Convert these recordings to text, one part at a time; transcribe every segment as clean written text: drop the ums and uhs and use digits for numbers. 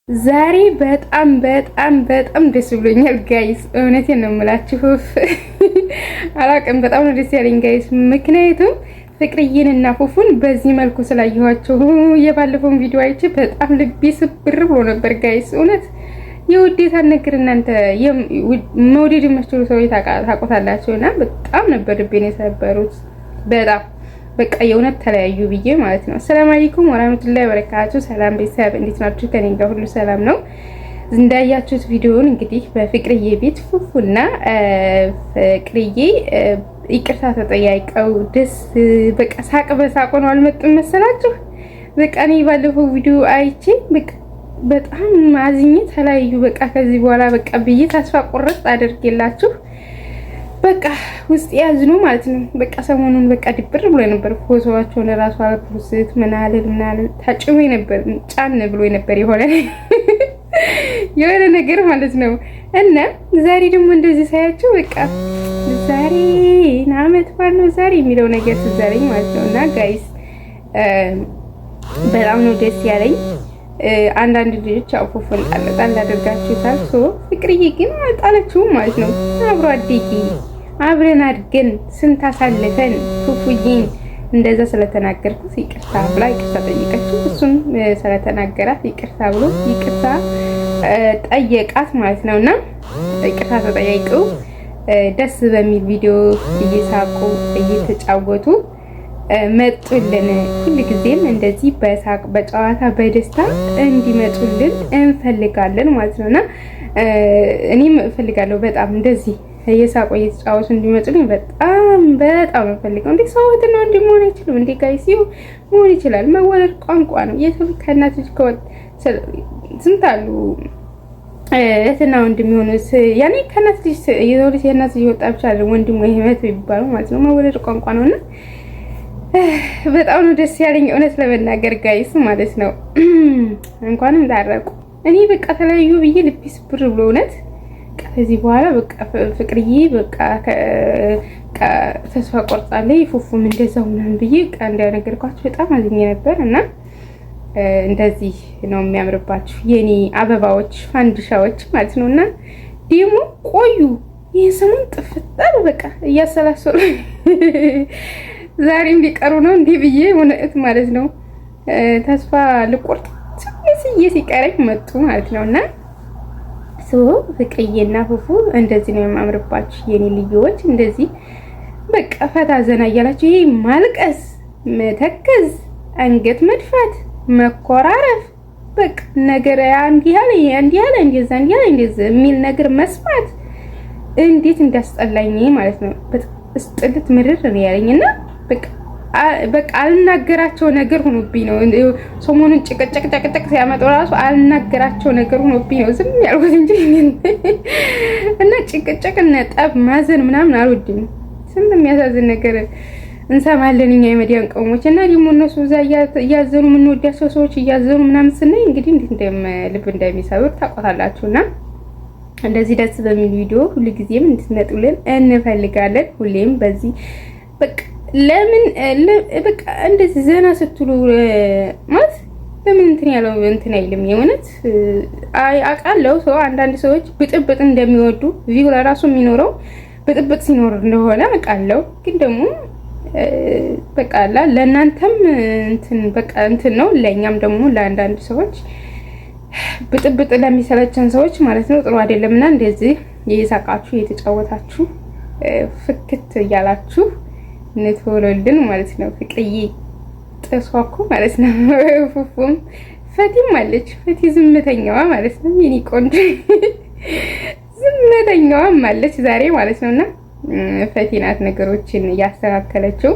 ዛሬ በጣም ደስ ብሎኛል ጋይስ፣ እውነቴን ነው የምላችሁ። አላቅም በጣም ነው ደስ ያለኝ ጋይስ፣ ምክንያቱም ፍቅርዬንና ፉፉን በዚህ መልኩ ስላየኋቸው። የባለፈውን ቪዲዮ አይቼ በጣም ልቤ ስብር ብሎ ነበር ጋይስ። እውነት የውዴታ ነገር እናንተ መውደድ የምትችሉ ሰዎች ታውቁታላችሁና በጣም ነበር ልቤን የሰበሩት በጣም በቃ የእውነት ተለያዩ ብዬ ማለት ነው። ሰላም አለይኩም ወራህመቱላሂ ወበረካቱ። ሰላም ቤተሰብ እንዴት ናችሁ? ከኔ ጋር ሁሉ ሰላም ነው። እንዳያችሁት ቪዲዮውን እንግዲህ በፍቅርዬ ቤት ፉፉና ፍቅርዬ ይቅርታ ተጠያይቀው ደስ በቃ ሳቅ በሳቅ ነው። አልመጡም መሰላችሁ? በቃ እኔ ባለፈው ቪዲዮ አይቼ በቃ በጣም ማዝኜ ተለያዩ በቃ ከዚህ በኋላ በቃ ብዬ ተስፋ ቁርጥ አድርጌላችሁ በቃ ውስጥ ያዝኑ ማለት ነው። በቃ ሰሞኑን በቃ ድብር ብሎ ነበር። ፎቶዋቸውን ራሱ አልኩስት ምናልን ታጭሞ ነበር፣ ጫን ብሎ ነበር የሆነ ነገር ማለት ነው። እና ዛሬ ደግሞ እንደዚህ ሳያቸው በቃ ዛሬ አመት በዓል ነው ዛሬ የሚለው ነገር ትዛለኝ ማለት ነው። እና ጋይስ በጣም ነው ደስ ያለኝ። አንዳንድ ልጆች ፉፉን ጣል አድርጋችሁታል። ፍቅርዬ ግን አልጣለችውም ማለት ነው። አብሮ አደጌ አብረን አድገን ስንት አሳልፈን ፉፉዬን እንደዛ ስለተናገርኩት ይቅርታ ብላ ይቅርታ ጠየቀችው። እሱም ስለተናገራት ይቅርታ ብሎ ይቅርታ ጠየቃት ማለት ነውና ይቅርታ ተጠያይቀው ደስ በሚል ቪዲዮ እየሳቁ እየተጫወቱ መጡልን። ሁልጊዜም እንደዚህ በሳቅ በጨዋታ በደስታ እንዲመጡልን እንፈልጋለን ማለት ነውና እኔም እፈልጋለሁ በጣም እንደዚህ እየሳቁ እየተጫወቱ እንዲመጡልኝ በጣም እንፈልጋለሁ። እንዴ ሰውት ነው እንዴ መሆን አይችልም እንዴ ጋይስ? መሆን ይችላል። መወለድ ቋንቋ ነው። የሰው ከእናት ልጅ ስንት አሉ እህትና ወንድም የሚሆኑት ያኔ ከእናት ልጅ የሰው ልጅ የእናት ልጅ ወጣ ብቻ አይደለም ወንድም ወይ እህት የሚባለው ማለት ነው። መወለድ ቋንቋ ነውና በጣም ነው ደስ ያለኝ እውነት ለመናገር ጋይስ ማለት ነው። እንኳንም ታረቁ። እኔ በቃ ተለያዩ ብዬ ልቤ ስብር ብሎ እውነት ከዚህ በኋላ በቃ ፍቅርዬ በቃ ተስፋ ቆርጣለች። ፉፉም እንደዛው ምናምን ብዬ በቃ እንደነገርኳችሁ በጣም አዝኜ ነበር። እና እንደዚህ ነው የሚያምርባችሁ የኔ አበባዎች ፋንድሻዎች ማለት ነው። እና ደግሞ ቆዩ ይሄን ሰሞን ጥፍጣል በቃ እያሰላሰሉ ዛሬም ሊቀሩ ነው እንዲህ ብዬ እውነት ማለት ነው። ተስፋ ልቆርጥ ትንሽዬ ሲቀረኝ መጡ ማለት ነውና ፍቅርዬና ፉፉ እንደዚህ ነው የማምርባችሁ የኔ ልዩዎች። እንደዚህ በቃ ፈታ ዘና እያላችሁ ይሄ ማልቀስ፣ መተከዝ፣ አንገት መድፋት፣ መኮራረፍ በቃ ነገር አንዲ ያለ እንደዛ የሚል ነገር መስማት እንዴት እንዳስጠላኝ ማለት ነው። በጥልት ምርር ነው ያለኝና በቃ አልናገራቸው ነገር ሆኖብኝ ነው። ሰሞኑን ጭቅጭቅ ሲያመጡ ራሱ አልናገራቸው ነገር ሆኖብኝ ነው ዝም ያልኩት እንጂ እና ጭቅጭቅ እና ጠብ ማዘን ምናምን አልወድም። ስንት የሚያሳዝን ነገር እንሰማለን እኛ የመዲያን ቀውሞች እና ደግሞ እነሱ እዛ እያዘኑ የምንወዳቸው ሰዎች እያዘኑ ምናምን ስናይ እንግዲህ እንዴት ልብ እንደሚሰብር ታውቃላችሁና እንደዚህ ደስ በሚል ቪዲዮ ሁልጊዜም እንድትመጡልን እንፈልጋለን። ሁሌም በዚህ በቃ ለምን በቃ እንደዚህ ዘና ስትሉ ማለት ለምን እንትን ያለው እንትን አይልም። የእውነት አውቃለሁ ሰው አንዳንድ ሰዎች ብጥብጥ እንደሚወዱ ቪው ለራሱ የሚኖረው ብጥብጥ ሲኖር እንደሆነ አውቃለሁ። ግን ደግሞ በቃ ለእናንተም እንትን ነው፣ ለእኛም ደግሞ ለአንዳንድ ሰዎች ብጥብጥ ለሚሰለቸን ሰዎች ማለት ነው ጥሩ አይደለምና እንደዚህ እየሳቃችሁ እየተጫወታችሁ ፍክት እያላችሁ እንትወለልን ማለት ነው። ፍቅርዬ ጥሷኩ ማለት ነው። ፉፉም ፈቲም አለች። ፈቲ ዝምተኛዋ ማለት ነው። የኔ ቆንጆ ዝምተኛዋም አለች ዛሬ ማለት ነውና ፈቲ ናት ነገሮችን እያስተካከለችው።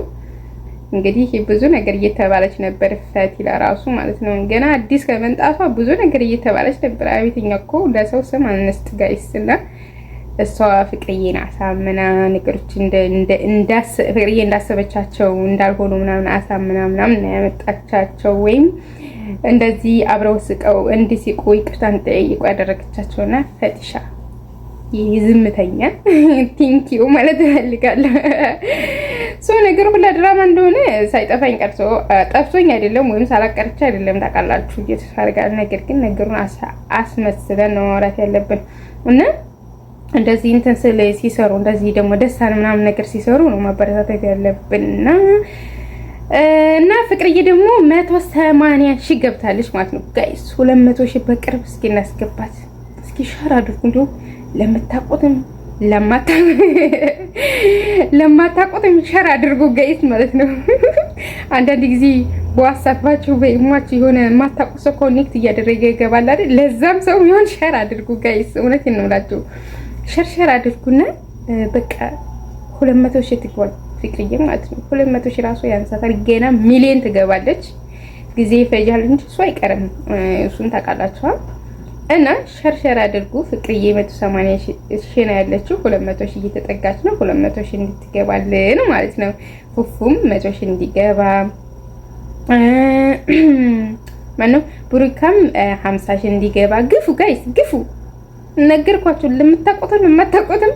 እንግዲህ ብዙ ነገር እየተባለች ነበር ፈቲ ለራሱ ማለት ነው። ገና አዲስ ከመንጣቷ ብዙ ነገር እየተባለች ነበር። አቤተኛ እኮ ለሰው ስም አንስት ጋይስና እሷ ፍቅርዬን አሳምና ነገሮች ፍቅርዬ እንዳሰበቻቸው እንዳልሆኑ ምናምን አሳምና ምናምን ያመጣቻቸው ወይም እንደዚህ አብረው ስቀው እንዲሲቁ ይቅርታ እንጠይቁ ያደረገቻቸውና ፈቲሻ ዝምተኛ ቲንኪው ማለት እፈልጋለሁ። ሰው ነገር ሁላ ድራማ እንደሆነ ሳይጠፋኝ ቀርቶ ጠፍቶኝ አይደለም ወይም ሳላቀርቻ አይደለም ታውቃላችሁ እየተፋርጋል። ነገር ግን ነገሩን አስመስለን ነው ማውራት ያለብን እና እንደዚህ እንትን ስለ ሲሰሩ እንደዚህ ደግሞ ደስታን ምናምን ነገር ሲሰሩ ነው ማበረታታት ያለብንና እና ፍቅርዬ ደግሞ 180 ሺህ ገብታለች ማለት ነው ጋይስ። 200 ሺህ በቅርብ እስኪ እናስገባት። እስኪ ሻር አድርጉ እንደው ለምታቆትም ለማታቆትም ሻር አድርጉ ጋይስ ማለት ነው። አንዳንድ ጊዜ በዋትስአፓችሁ በኢሞአችሁ የሆነ ማታቆት ሰው ኮኔክት እያደረገ ይገባል አይደል? ለዛም ሰው ይሆን ሻር አድርጉ ጋይስ። እውነቴን ነው የምላችሁ ሸርሸር አድርጉና በቃ 200 ሺህ ትገባል ፍቅርዬ ማለት ነው። 200 ሺህ ራሱ ያንሳታል። ገና ሚሊዮን ትገባለች። ጊዜ ይፈጃል እንጂ እሱ አይቀርም። እሱን ታውቃላችሁ። እና ሸርሸር አድርጉ። ፍቅርዬ 180 ሺህ ነው ያለችው። 200 ሺህ እየተጠጋች ነው። 200 ሺህ እንድትገባልን ማለት ነው። ፉፉም 100 ሺህ እንዲገባ ማነው ብሩካም 50 ሺህ እንዲገባ ግፉ ጋይስ ግፉ። ነገርኳችሁ። ለምታቆቱም ለማታቆቱም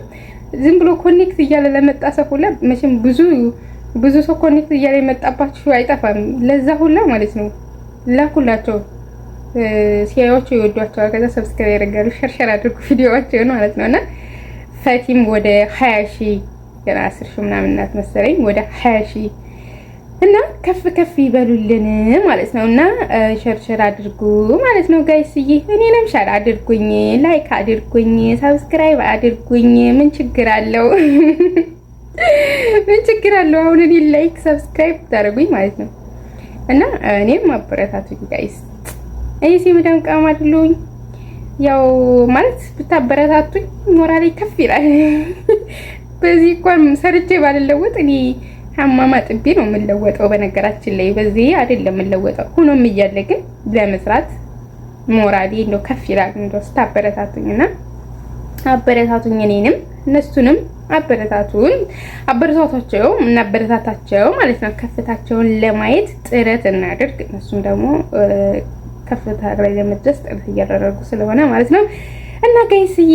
ዝም ብሎ ኮኔክት እያለ ለመጣ ሰው ሁላ መቼም ብዙ ሰው ኮኔክት እያለ የመጣባችሁ አይጠፋም። ለዛ ሁላ ማለት ነው ላኩላቸው። ሲያዩዋቸው ይወዷቸዋል። ከዛ ሰብስክራይብ ያደርጋሉ። ሸርሸር አድርጉ ቪዲዮዋቸውን ማለት ነውና ፈቲም ወደ 20 ሺህ ገና 10 ሺህ ምናምን እናት መሰለኝ ወደ 20 ሺህ እና ከፍ ይበሉልን ማለት ነውና ሸርሸር አድርጉ ማለት ነው ጋይስዬ። እኔንም ሸር አድርጉኝ፣ ላይክ አድርጉኝ፣ ሰብስክራይብ አድርጉኝ። ምን ችግር አለው? ምን ችግር አለው? አሁን እኔ ላይክ ሰብስክራይብ ታደርጉኝ ማለት ነው እና እኔም አበረታቱኝ ጋይስ። እኔ ሲመዳም ቃም አይደለሁኝ ያው ማለት ብታበረታቱኝ ሞራሌ ከፍ ይላል። በዚህ እንኳን ሰርቼ ባልለወጥ እኔ ሐማማ ጥቤ ነው የምለወጠው። በነገራችን ላይ በዚህ አይደለም የምለወጠው። ሆኖም እያለ ግን ለመስራት ሞራሌ እንደው ከፍ ይላል። እንደው ስታበረታቱኝና አበረታቱኝ፣ እኔንም እነሱንም አበረታቷቸው እና አበረታታቸው ማለት ነው። ከፍታቸውን ለማየት ጥረት እናድርግ። እነሱም ደግሞ ከፍታ ላይ ለመድረስ ጥረት እያደረጉ ስለሆነ ማለት ነው። እና ጋይስዬ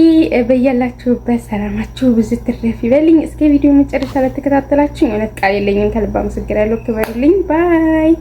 በያላችሁበት ሰላማችሁ ብዙ ትርፍ ይበልኝ። እስከ ቪዲዮ መጨረሻ ላይ ተከታተላችሁ እውነት ቃል የለኝም። ከልብ አመሰግናለሁ። ክበሩልኝ። ባይ